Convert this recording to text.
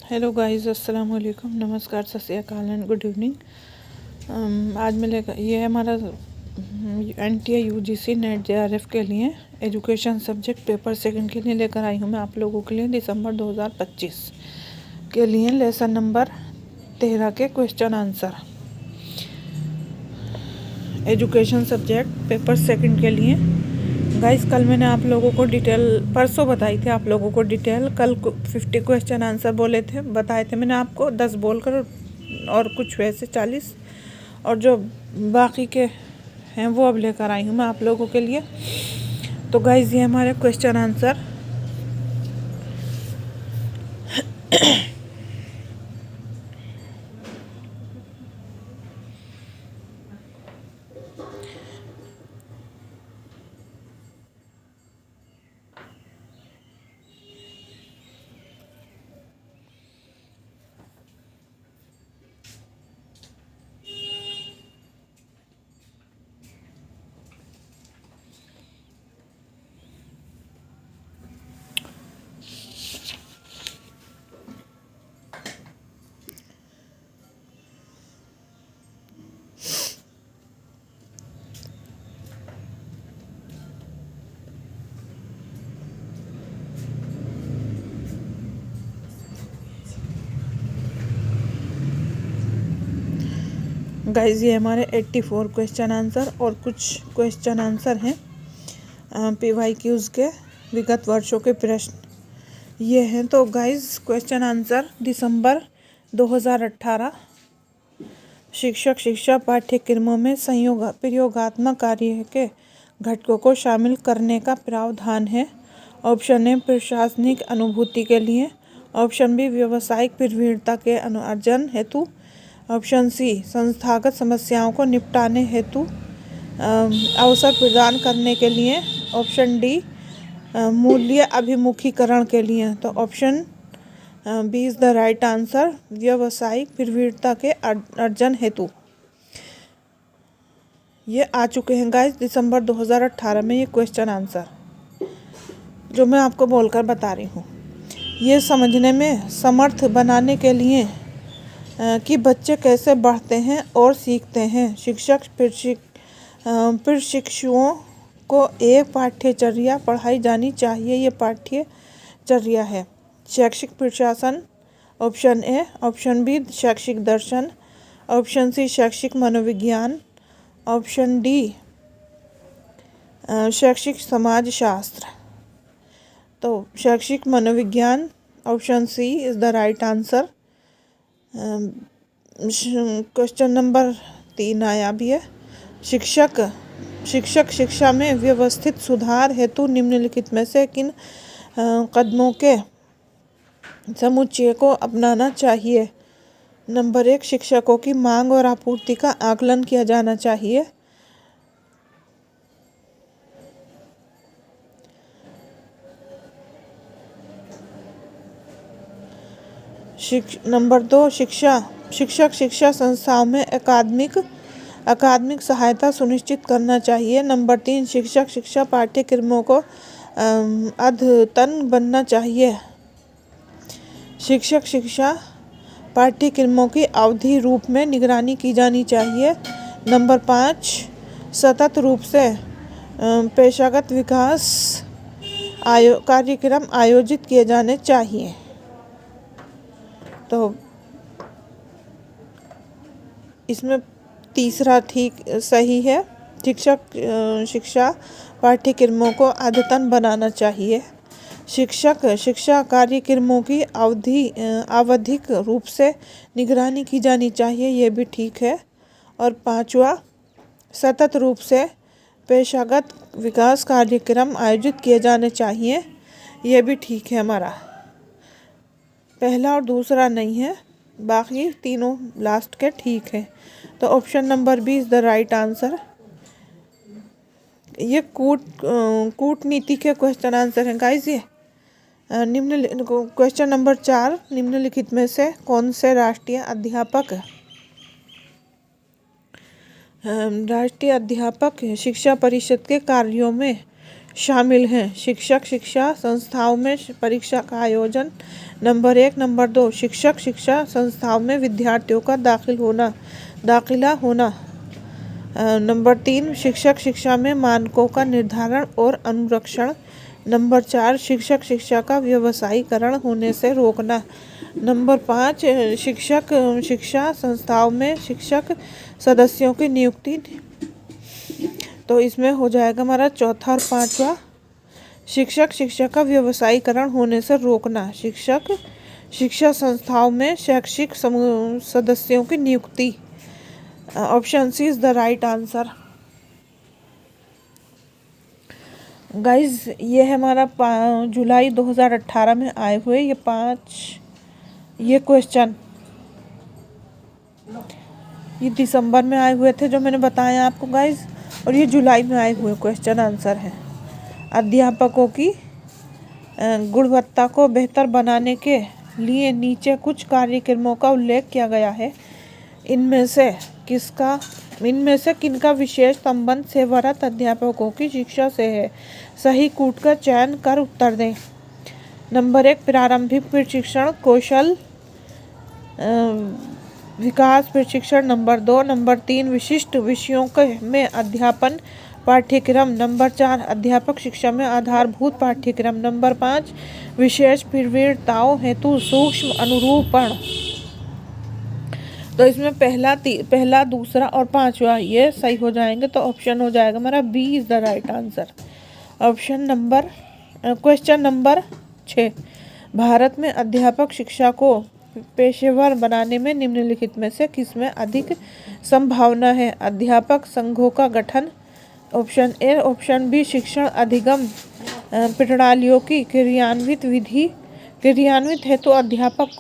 Hello guys, अस्सलाम वालेकुम, नमस्कार, सत श्री अकाल एंड गुड इवनिंग। आज मैं लेकर ये है हमारा NTA UGC नेट JRF के लिए एजुकेशन सब्जेक्ट पेपर सेकंड के लिए लेकर आई हूँ मैं आप लोगों के लिए दिसंबर 2025 के लिए लेसन नंबर 13 के question answer education subject paper second के लिए। गाइस, कल मैंने आप लोगों को डिटेल परसों बताई थी आप लोगों को डिटेल। कल 50 क्वेश्चन आंसर बोले थे, बताए थे मैंने आपको, 10 बोलकर और कुछ वैसे 40, और जो बाकी के हैं वो अब लेकर आई हूँ मैं आप लोगों के लिए। तो गाइस, ये हमारे क्वेश्चन आंसर गाइस, ये हमारे 84 क्वेश्चन आंसर और कुछ क्वेश्चन आंसर हैं PYQs के विगत वर्षों के प्रश्न ये हैं। तो गाइस, क्वेश्चन आंसर दिसंबर 2018 शिक्षक शिक्षा पाठ्यक्रमों में प्रयोगात्मक कार्य के घटकों को शामिल करने का प्रावधान है। ऑप्शन ए प्रशासनिक अनुभूति के लिए, ऑप्शन बी व्यावसायिक प्रवीणता के अर्जन हेतु, ऑप्शन सी संस्थागत समस्याओं को निपटाने हेतु अवसर प्रदान करने के लिए, ऑप्शन डी मूल्य अभिमुखीकरण के लिए। तो option B is the right answer, व्यावसायिक प्रवीणता के अर्जन हेतु। ये आ चुके हैं गाइस दिसंबर 2018 में ये क्वेश्चन आंसर जो मैं आपको बोलकर बता रही हूँ। ये समझने में समर्थ बनाने के लिए कि बच्चे कैसे बढ़ते हैं और सीखते हैं, शिक्षक प्रशिक्षुओं को एक पाठ्यचर्या पढ़ाई जानी चाहिए। ये पाठ्यचर्या है शैक्षिक प्रशासन, ऑप्शन ए, ऑप्शन बी शैक्षिक दर्शन, ऑप्शन सी शैक्षिक मनोविज्ञान, ऑप्शन डी शैक्षिक समाजशास्त्र। तो शैक्षिक मनोविज्ञान, option C is the right answer. Question number 3 आया भी है, शिक्षक शिक्षा में व्यवस्थित सुधार हेतु निम्नलिखित में से किन कदमों के समुच्चय को अपनाना चाहिए। नंबर 1, शिक्षकों की मांग और आपूर्ति का आकलन किया जाना चाहिए। नंबर 2, शिक्षक शिक्षा संस्थाओं में अकादमिक सहायता सुनिश्चित करना चाहिए। नंबर 3, शिक्षक शिक्षा पाठ्यक्रमों को अद्यतन बनना चाहिए। शिक्षक शिक्षा पाठ्यक्रमों की अवधि रूप में निगरानी की जानी चाहिए। नंबर 5, सतत रूप से पेशागत विकास कार्यक्रम आयोजित किए जाने चाहिए। तो इसमें तीसरा ठीक सही है, शिक्षक शिक्षा पाठ्यक्रमों को अद्यतन बनाना चाहिए। शिक्षक शिक्षा कार्यक्रमों की आवधिक रूप से निगरानी की जानी चाहिए, ये भी ठीक है। और 5वां, सतत रूप से पेशागत विकास कार्यक्रम आयोजित किए जाने चाहिए, ये भी ठीक है हमारा। पहला और दूसरा नहीं है, बाकी तीनों लास्ट के ठीक है। तो option number B is the right answer. ये कूटनीति के क्वेश्चन आंसर हैं गाइस। ये क्वेश्चन नंबर 4, निम्नलिखित में से कौन से राष्ट्रीय अध्यापक शिक्षा परिषद के कार्यों में शामिल हैं। शिक्षक शिक्षा संस्थाओं में परीक्षा का आयोजन। नंबर 1। नंबर 2, शिक्षक शिक्षा संस्थाओं में विद्यार्थियों का दाखिला होना। नंबर 3, शिक्षक शिक्षा में मानकों का निर्धारण और अनुरक्षण। नंबर 4, शिक्षक शिक्षा का व्यवसायीकरण होने से रोकना। नंबर 5, शिक्षक शिक्षा संस्थाओं में शिक्षक सदस्यों की नियुक्ति। तो इसमें हो जाएगा हमारा चौथा और पांचवा, शिक्षक शिक्षा का व्यवसायीकरण होने से रोकना। शिक्षक शिक्षा संस्थाओं में शैक्षिक सदस्यों की नियुक्ति। Option C is the right answer. Guys ये है हमारा जुलाई 2018 में आए हुए ये क्वेश्चन। ये दिसंबर में आए हुए थे जो मैंने बताया आपको गाइज, और ये जुलाई में आए हुए क्वेश्चन आंसर हैं। अध्यापकों की गुणवत्ता को बेहतर बनाने के लिए नीचे कुछ कार्यक्रमों का उल्लेख किया गया है। इनमें से किनका विशेष संबंध सेवारत अध्यापकों की शिक्षा से है? सही कूट का चयन कर उत्तर दें। नंबर 1, प्रारंभिक प्रशिक्षण कौशल विकास प्रशिक्षण। नंबर 2, नंबर 3, विशिष्ट विषयों में अध्यापन पाठ्यक्रम। नंबर 4, अध्यापक शिक्षा में आधारभूत पाठ्यक्रम। नंबर 5, विशेष प्रवृत्तियों हेतु सूक्ष्म अनुरूपण। तो इसमें पहला, दूसरा और पांचवा ये सही हो जाएंगे। तो ऑप्शन हो जाएगा हमारा B is the right answer. Question number 6, भारत में अध्यापक शिक्षा को पेशेवर बनाने में निम्नलिखित में से किसमें अधिक संभावना है? अध्यापक संघों का गठन। Option A. ऑप्शन बी, शिक्षण अधिगम प्रणालियों की क्रियान्वित हेतु अध्यापक कोर्स